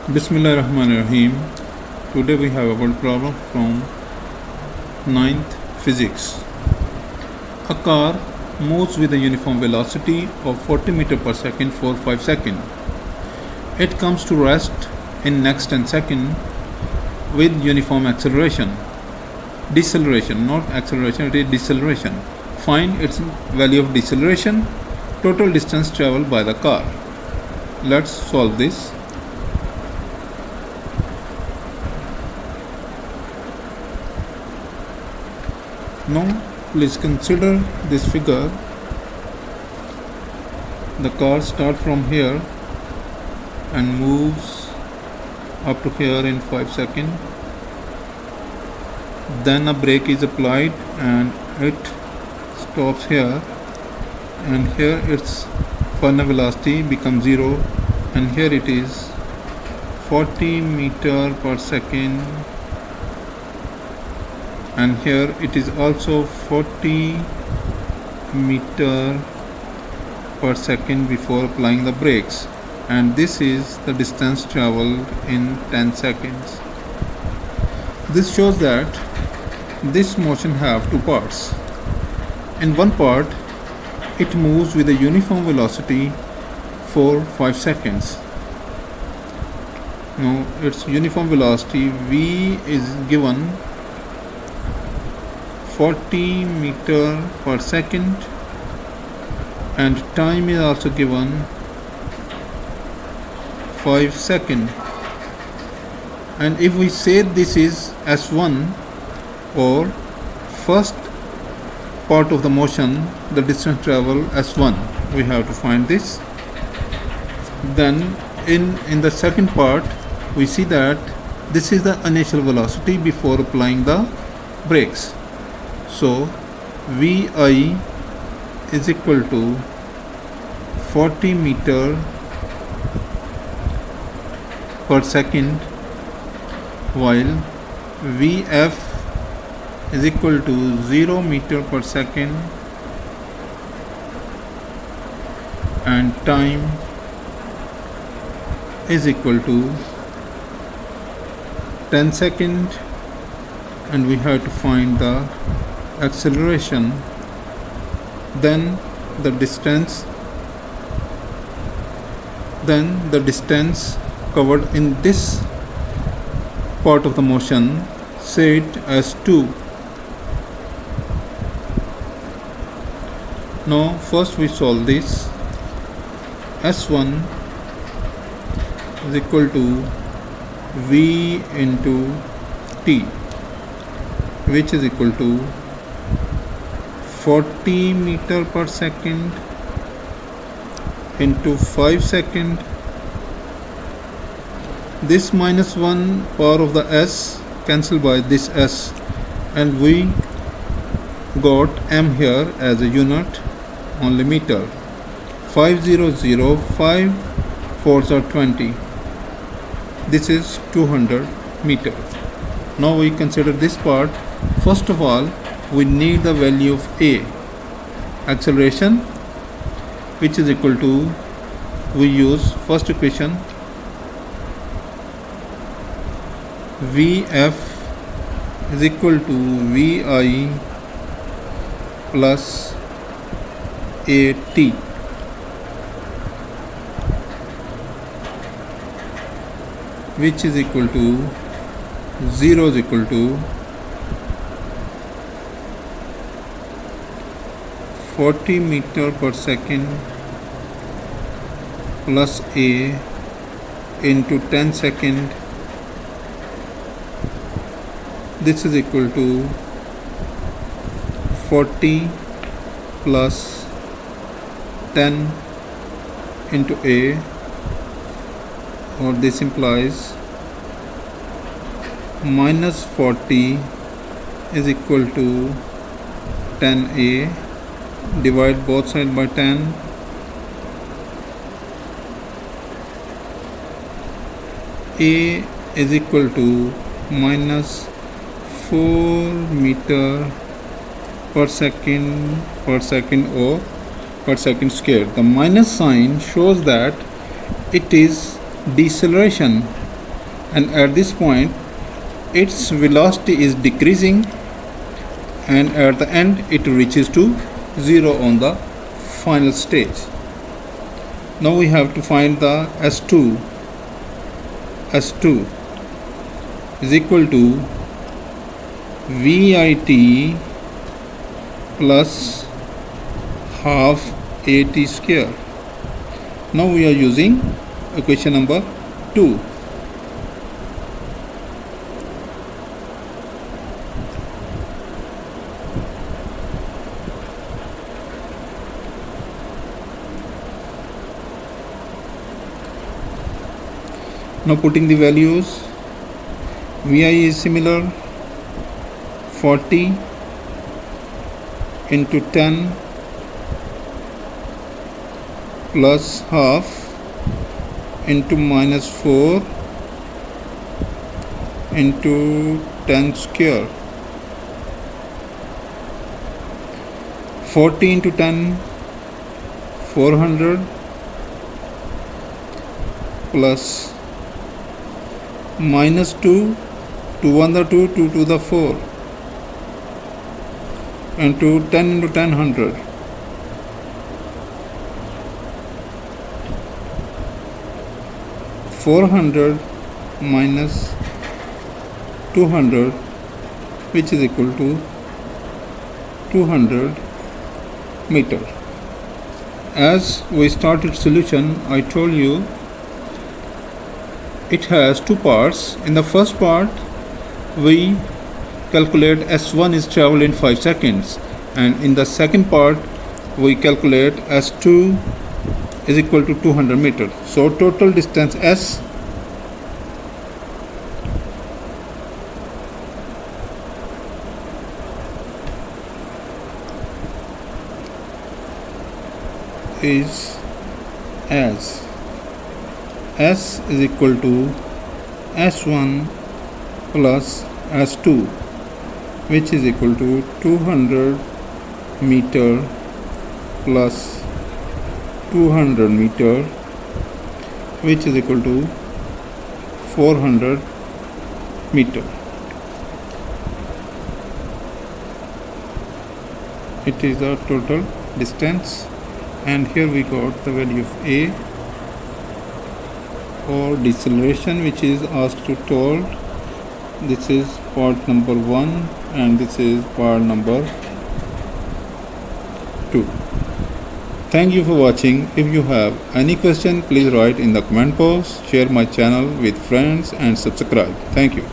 Bismillahirrahmanirrahim. Today we have a word problem from 9th physics. A car moves with a uniform velocity of 40 meter per second for 5 seconds. It comes to rest in next 10 seconds with uniform acceleration. Deceleration, not acceleration, it is deceleration. Find its value of deceleration, total distance traveled by the car. Let's solve this. Now please consider this figure. The car starts from here and moves up to here in 5 seconds. Then a brake is applied and it stops here, and here its final velocity becomes 0, and here it is 40 meter per second, and here it is also 40 meter per second before applying the brakes, and this is the distance traveled in 10 seconds. This shows that this motion have two parts. In one part it moves with a uniform velocity for 5 seconds. Now its uniform velocity v is given 40 meter per second, and time is also given 5 seconds. And if we say this is S1, or first part of the motion, the distance travel S1, we have to find this. Then in the second part we see that this is the initial velocity before applying the brakes. So Vi is equal to 40 meter per second, while Vf is equal to 0 meter per second, and time is equal to 10 seconds, and we have to find the acceleration. Then the distance covered in this part of the motion, say it as 2. Now first we solve this. S1 is equal to V into T, which is equal to 40 meter per second into 5 seconds. This minus 1 power of the s cancelled by this s, and we got m here as a unit, only meter. 500, 5 4s are 20. This is 200 meters. Now we consider this part. First of all, we need the value of a, acceleration, which is equal to, we use first equation, Vf is equal to Vi plus At, which is equal to 0 is equal to 40 meter per second plus A into 10 second. This is equal to 40 plus 10 into A, or this implies minus 40 is equal to 10A. Divide both sides by 10. A is equal to minus 4 meter per second or per second square. The minus sign shows that it is deceleration. and at this point its velocity is decreasing, and at the end it reaches to 0 on the final stage. Now we have to find the S2. S2 is equal to VIT plus half AT square. Now we are using equation number 2. Now putting the values, VI is similar 40 into 10 plus half into minus 4 into 10 square. 40 into 10, 400 plus minus 2, 2 1 the 2, 2 2 the 4 into 10 into 10, 100. 400 minus 200, which is equal to 200 meter. As we started solution, I told you it has two parts. In the first part we calculate S1 is traveled in 5 seconds, and in the second part we calculate S2 is equal to 200 meters. So total distance S is as S is equal to S1 plus S2, which is equal to 200 meter plus 200 meter, which is equal to 400 meter. It is the total distance, and here we got the value of A, or deceleration, which is asked to told. This is part number 1 and this is part number 2. Thank you for watching. If you have any question, please write in the comment box, share my channel with friends and subscribe. Thank you.